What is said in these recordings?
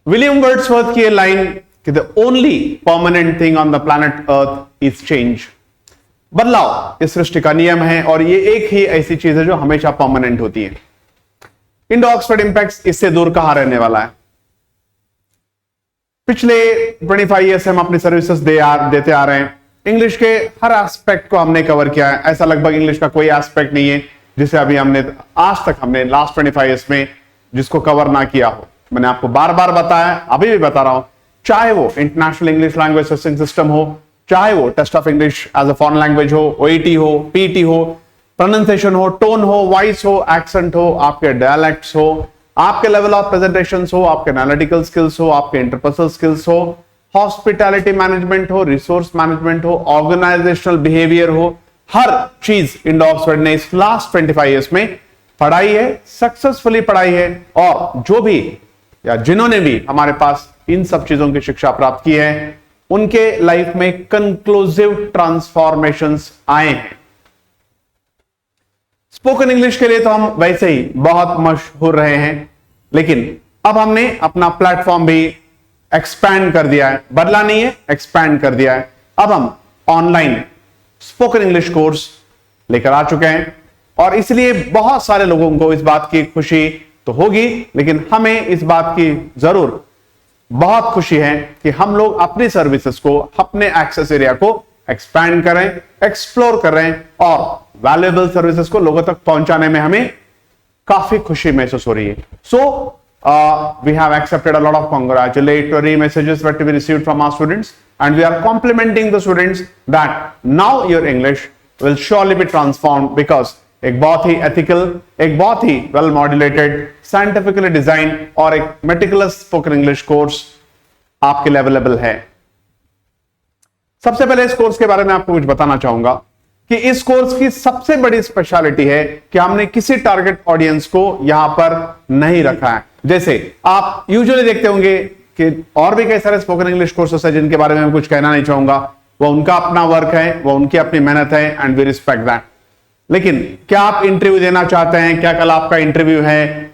William Wordsworth की ये line कि the only permanent thing on the planet earth is change. बदलाव इस सृष्टि का नियम है और ये एक ही ऐसी चीज है जो हमेशा परमानेंट होती है। इंडो ऑक्सफोर्ड इंपैक्ट इससे दूर कहां रहने वाला है। पिछले 25 ईयर से हम अपनी सर्विसेज देते आ रहे हैं। इंग्लिश के हर एस्पेक्ट को हमने कवर किया है। ऐसा लगभग इंग्लिश का कोई एस्पेक्ट नहीं है जिसे अभी आज तक हमने लास्ट 25 ईयर्स में जिसको कवर ना किया हो। मैंने आपको बार बार बताया, अभी भी बता रहा हूं, चाहे वो international English language testing system हो, चाहे वो test of English as a foreign language हो, ओईटी हो, पीटी हो, प्रोनाउंसिएशन हो, टोन हो, वॉइस हो, एक्सेंट हो, आपके डायलेक्ट्स हो, आपके लेवल ऑफ प्रेजेंटेशन हो, आपके एनालिटिकल स्किल्स हो, आपके इंटरपर्सनल स्किल्स हो, हॉस्पिटैलिटी मैनेजमेंट हो, रिसोर्स मैनेजमेंट हो, ऑर्गेनाइजेशनल बिहेवियर हो, हर चीज इंडो ऑक्सफोर्ड ने इस लास्ट 25 ईयर्स में पढ़ाई है, सक्सेसफुली पढ़ाई है। और जो भी या जिन्होंने भी हमारे पास इन सब चीजों की शिक्षा प्राप्त की है उनके लाइफ में कंक्लूसिव ट्रांसफॉर्मेशंस आए हैं। स्पोकन इंग्लिश के लिए तो हम वैसे ही बहुत मशहूर रहे हैं, लेकिन अब हमने अपना प्लेटफॉर्म भी एक्सपैंड कर दिया है। बदला नहीं है, एक्सपैंड कर दिया है। अब हम ऑनलाइन स्पोकन इंग्लिश कोर्स लेकर आ चुके हैं और इसलिए बहुत सारे लोगों को इस बात की खुशी तो होगी, लेकिन हमें इस बात की जरूर बहुत खुशी है कि हम लोग अपनी सर्विसेज को, अपने एक्सेस एरिया को एक्सपैंड करें, एक्सप्लोर करें और वैल्यूएबल सर्विसेज को लोगों तक पहुंचाने में हमें काफी खुशी महसूस हो रही है। सो we have accepted a lot of congratulatory messages that we received from our students, and we are complimenting the students that now your English will surely be transformed because एक बहुत ही ethical, एक बहुत ही well modulated, scientifically designed और एक meticulous spoken English course आपके लिए available है। सबसे पहले इस कोर्स के बारे में आपको कुछ बताना चाहूंगा कि इस कोर्स की सबसे बड़ी स्पेशलिटी है कि हमने किसी टारगेट ऑडियंस को यहां पर नहीं रखा है। जैसे आप यूजुअली देखते होंगे कि और भी कई सारे स्पोकन इंग्लिश कोर्सेस हैं जिनके बारे में मैं कुछ कहना नहीं चाहूंगा, वो उनका अपना वर्क है, वो उनकी अपनी मेहनत है एंड वी रिस्पेक्ट दैट। लेकिन क्या आप इंटरव्यू देना चाहते हैं, क्या कल आपका इंटरव्यू है,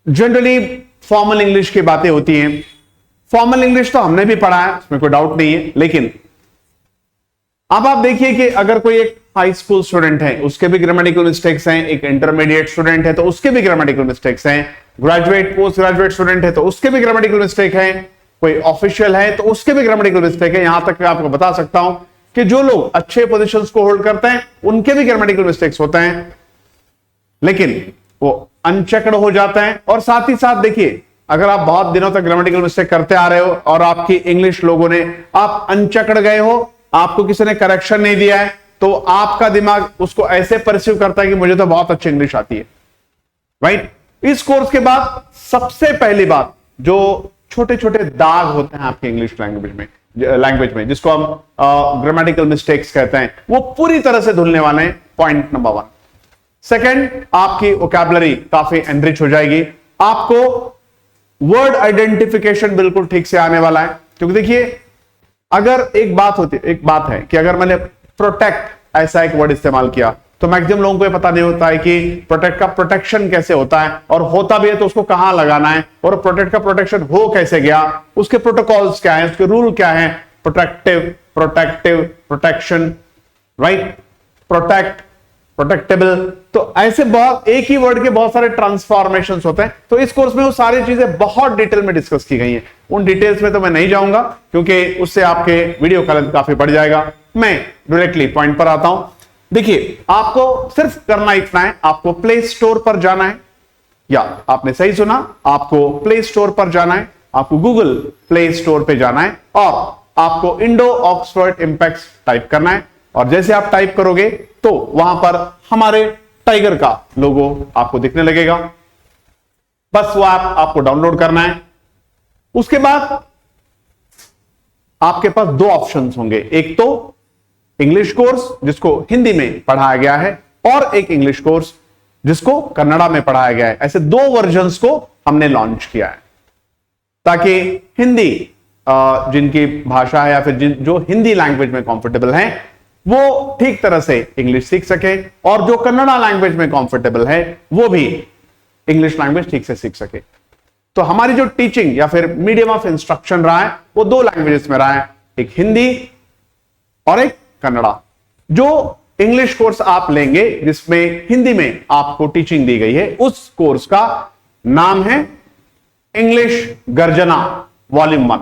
जनरली फॉर्मल इंग्लिश की बातें होती हैं। फॉर्मल इंग्लिश तो हमने भी पढ़ा है, उसमें कोई डाउट नहीं है, लेकिन अब आप देखिए कि अगर कोई एक हाई स्कूल स्टूडेंट है उसके भी ग्रामेटिकल मिस्टेक्स हैं, एक इंटरमीडिएट स्टूडेंट है तो उसके भी ग्रामेटिकल मिस्टेक्स हैं, ग्रेजुएट पोस्ट ग्रेजुएट स्टूडेंट है तो उसके भी ग्रामेटिकल मिस्टेक है, कोई ऑफिशियल है तो उसके भी ग्रामेटिकल मिस्टेक है। यहां तक आपको बता सकता हूं कि जो लोग अच्छे पोजीशंस को होल्ड करते हैं उनके भी ग्रामेटिकल मिस्टेक्स होते हैं, लेकिन वो अनचेक्ड हो जाते हैं। और साथ ही साथ देखिए, अगर आप बहुत दिनों तक ग्रामेटिकल मिस्टेक करते आ रहे हो और आपकी इंग्लिश लोगों ने, आप अनचेक्ड गए हो, आपको किसी ने करेक्शन नहीं दिया है, तो आपका दिमाग उसको ऐसे परसीव करता है कि मुझे तो बहुत अच्छी इंग्लिश आती है, राइट। इस कोर्स के बाद सबसे पहली बात, जो छोटे छोटे दाग होते हैं आपके इंग्लिश लैंग्वेज में जिसको हम ग्रामेटिकल मिस्टेक्स कहते हैं, वो पूरी तरह से धुलने वाले हैं। Point number 1। सेकंड, आपकी वोकैबुलरी काफी एनरिच हो जाएगी, आपको वर्ड आइडेंटिफिकेशन बिल्कुल ठीक से आने वाला है। क्योंकि देखिए, अगर एक बात है कि अगर मैंने प्रोटेक्ट ऐसा एक वर्ड इस्तेमाल किया तो मैक्सिमम लोगों को ये पता नहीं होता है कि प्रोटेक्ट का प्रोटेक्शन कैसे होता है, और होता भी है तो उसको कहां लगाना है, और प्रोटेक्ट का प्रोटेक्शन हो कैसे गया, उसके प्रोटोकॉल्स क्या है, उसके रूल क्या है, प्रोटेक्टिव, प्रोटेक्शन, राइट, प्रोटेक्ट, प्रोटेक्टेबल। तो ऐसे बहुत एक ही वर्ड के बहुत सारे ट्रांसफॉर्मेशंस होते हैं। तो इस कोर्स में वो सारी चीजें बहुत डिटेल में डिस्कस की गई हैं। उन डिटेल्स में तो मैं नहीं जाऊंगा क्योंकि उससे आपके वीडियो का लेंथ काफी बढ़ जाएगा। मैं डायरेक्टली पॉइंट पर आता हूं। देखिए, आपको सिर्फ करना इतना है, आपको प्ले स्टोर पर जाना है, या आपने सही सुना, आपको प्ले स्टोर पर जाना है, आपको गूगल प्ले स्टोर पे जाना है और आपको इंडो ऑक्सफोर्ड इंपैक्ट टाइप करना है। और जैसे आप टाइप करोगे तो वहां पर हमारे टाइगर का लोगो आपको दिखने लगेगा। बस वो आपको डाउनलोड करना है। उसके बाद आपके पास 2 ऑप्शंस होंगे, एक तो इंग्लिश कोर्स जिसको हिंदी में पढ़ाया गया है और एक इंग्लिश कोर्स जिसको कन्नड़ा में पढ़ाया गया है। ऐसे 2 वर्जन्स को हमने लॉन्च किया है ताकि हिंदी जिनकी भाषा है या फिर जो हिंदी लैंग्वेज में कंफर्टेबल हैं वो ठीक तरह से इंग्लिश सीख सके, और जो कन्नड़ा लैंग्वेज में कंफर्टेबल है वो भी इंग्लिश लैंग्वेज ठीक से सीख सके। तो हमारी जो टीचिंग या फिर मीडियम ऑफ इंस्ट्रक्शन रहा है वो दो लैंग्वेजेस में रहा है, एक हिंदी और एक कन्नड़ा। जो इंग्लिश कोर्स आप लेंगे जिसमें हिंदी में आपको टीचिंग दी गई है, उस कोर्स का नाम है इंग्लिश गर्जना वॉल्यूम 1।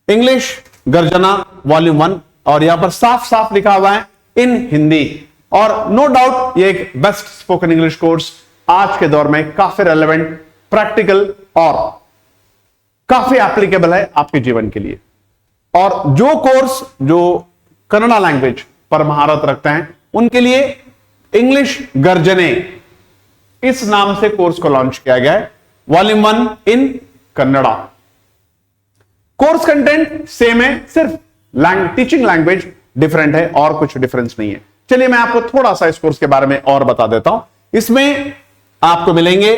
इंग्लिश गर्जना वॉल्यूम 1, और यहां पर साफ साफ लिखा हुआ है इन हिंदी। और नो डाउट ये एक बेस्ट स्पोकन इंग्लिश कोर्स आज के दौर में काफी रेलेवेंट, प्रैक्टिकल और काफी एप्लीकेबल है आपके जीवन के लिए। और जो कोर्स जो कन्नड़ा लैंग्वेज पर महारत रखते हैं उनके लिए इंग्लिश गर्जने इस नाम से कोर्स को लॉन्च किया गया है, वॉल्यूम 1 इन कन्नड़ा। कोर्स कंटेंट सेम है, सिर्फ टीचिंग लैंग्वेज डिफरेंट है और कुछ डिफरेंस नहीं है। चलिए मैं आपको थोड़ा सा इस कोर्स के बारे में और बता देता हूं। इसमें आपको मिलेंगे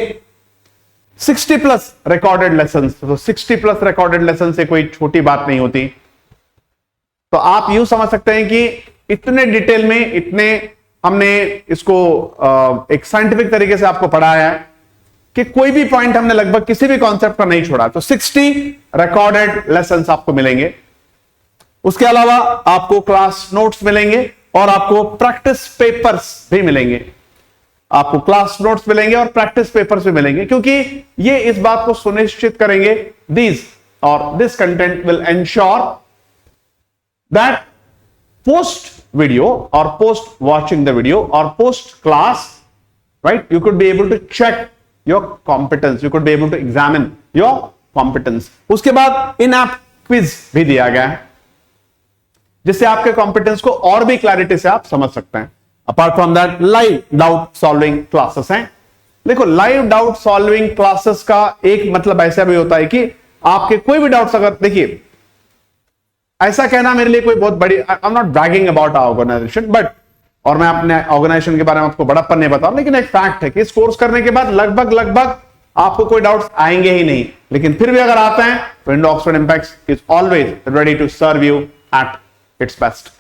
60+ रिकॉर्डेड लेसन। तो 60+ रिकॉर्डेड लेसन से कोई छोटी बात नहीं होती। तो आप यूं समझ सकते हैं कि इतने डिटेल में, इतने हमने इसको एक साइंटिफिक तरीके से आपको पढ़ाया है कि कोई भी पॉइंट हमने लगभग किसी भी कॉन्सेप्ट का नहीं छोड़ा। तो 60 रिकॉर्डेड लेसन्स आपको मिलेंगे। उसके अलावा आपको क्लास नोट्स मिलेंगे और आपको प्रैक्टिस पेपर्स भी मिलेंगे। आपको क्लास नोट्स मिलेंगे और प्रैक्टिस पेपर्स भी मिलेंगे, क्योंकि ये इस बात को सुनिश्चित करेंगे this content will ensure that post video और पोस्ट वॉचिंग द वीडियो और post class, right, you could be able to check your competence, you could be able to examine your competence. उसके बाद इन ऐप क्विज भी दिया गया है जिससे आपके कॉम्पिटेंस को और भी क्लैरिटी से आप समझ सकते हैं। Apart from that live doubt solving classes हैं। देखो, लाइव डाउट सॉल्विंग क्लासेस का एक मतलब ऐसा भी होता है कि आपके कोई भी डाउट्स, अगर देखिए ऐसा कहना मेरे लिए कोई बहुत बड़ी, I am not bragging about our organisation, but, और मैं अपने ऑर्गेनाइजेशन के बारे में आपको बड़प्पन नहीं बताऊं, लेकिन एक फैक्ट है कि इस कोर्स करने के बाद लगभग आपको कोई डाउट्स आएंगे ही नहीं। लेकिन फिर भी अगर आते हैं तो Indo Oxford Impact is always ready to serve you at its best.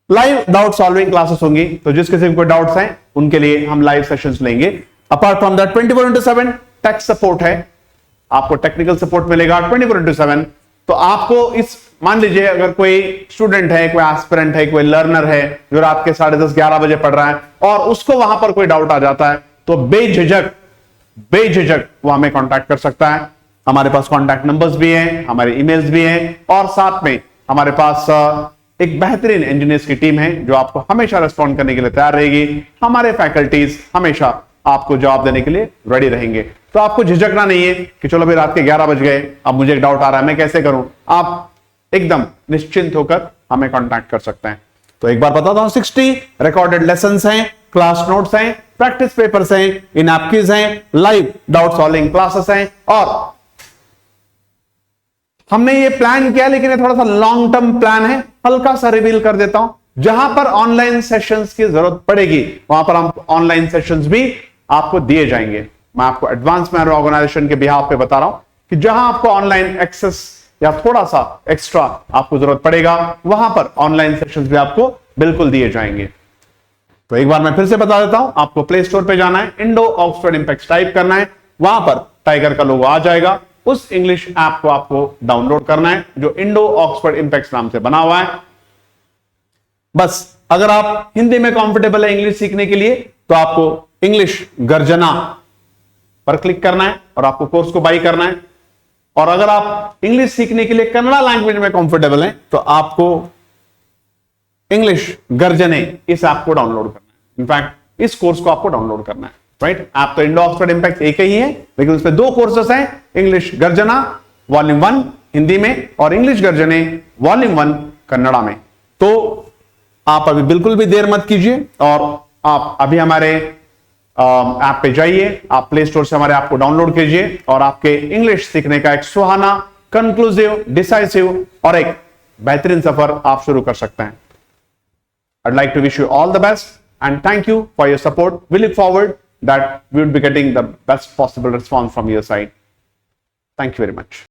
Live doubt solving classes होंगी, तो जिस किसी को कोई डाउट्स हैं उनके लिए हम लाइव सेशंस लेंगे। Apart from that 24/7 tech support है, आपको टेक्निकल सपोर्ट मिलेगा 24/7। तो आपको इस, मान लीजिए अगर कोई स्टूडेंट है, कोई एस्पिरेंट है, कोई लर्नर है जो रात के 10:30-11 बजे पढ़ रहा है और उसको वहां पर कोई डाउट आ जाता है, तो बेझिझक वो हमें कांटेक्ट कर सकता है। हमारे पास कांटेक्ट नंबर्स भी हैं, हमारे ईमेल्स भी हैं, और साथ में हमारे पास एक बेहतरीन इंजीनियर्स की टीम है जो आपको हमेशा रिस्पॉन्ड करने के लिए तैयार रहेगी। हमारे फैकल्टीज हमेशा आपको जवाब देने के लिए रेडी रहेंगे। तो आपको झिझकना नहीं है कि चलो भाई रात के 11 बज गए, अब मुझे एक डाउट आ रहा है, मैं कैसे करूं। आप एकदम निश्चिंत होकर हमें कांटेक्ट कर सकते हैं। तो एक बार बताता हूं, 60 रिकॉर्डेड लेसन्स हैं, क्लास नोट्स हैं, प्रैक्टिस पेपर्स हैं, इन ऐप क्विज हैं, लाइव डाउट सॉल्विंग क्लासेस हैं, और हमने ये प्लान किया, लेकिन ये थोड़ा सा लॉन्ग टर्म प्लान है। हल्का सा रिवील कर देता हूं, जहां पर ऑनलाइन सेशंस की जरूरत पड़ेगी वहां पर हम ऑनलाइन सेशंस भी आपको दिए जाएंगे। मैं आपको एडवांस में ऑर्गेनाइजेशन के बिहाफ पे बता रहा हूं कि जहां आपको ऑनलाइन एक्सेस या थोड़ा सा एक्स्ट्रा आपको जरूरत पड़ेगा, वहां पर ऑनलाइन सेशंस भी आपको बिल्कुल दिए जाएंगे। तो एक बार मैं फिर से बता देता हूं, आपको प्ले स्टोर पे जाना है, इंडो ऑक्सफोर्ड इंपैक्ट टाइप करना है, वहां पर टाइगर का लोगो आ जाएगा। उस इंग्लिश ऐप को आपको डाउनलोड करना है जो इंडो ऑक्सफोर्ड इंपैक्ट नाम से बना हुआ है। बस अगर आप हिंदी में कंफर्टेबल है इंग्लिश सीखने के लिए, तो आपको इंग्लिश गर्जना पर क्लिक करना है और आपको कोर्स को बाई करना है। और अगर आप इंग्लिश सीखने के लिए कन्नड़ा लैंग्वेज में कंफर्टेबल हैं, तो आपको इंग्लिश गर्जने इस ऐप को डाउनलोड करना है। इनफैक्ट इस कोर्स को आपको डाउनलोड करना है, राइट। ऐप तो इंडो ऑक्सफोर्ड इंपैक्ट एक ही है, लेकिन उसमें दो कोर्सेस हैं, इंग्लिश गर्जना वॉल्यूम 1 हिंदी में और इंग्लिश गर्जने वॉल्यूम 1 कन्नड़ा में। तो आप अभी बिल्कुल भी देर मत कीजिए और आप अभी हमारे ऐप पे जाइए, आप प्ले स्टोर से हमारे ऐप को डाउनलोड कीजिए और आपके इंग्लिश सीखने का एक सुहाना, कंक्लूसिव, डिसाइसिव और एक बेहतरीन सफर आप शुरू कर सकते हैं। I'd like to wish you all the best and thank you for your support. We look forward that we would be getting the best possible response from your side. Thank you very much.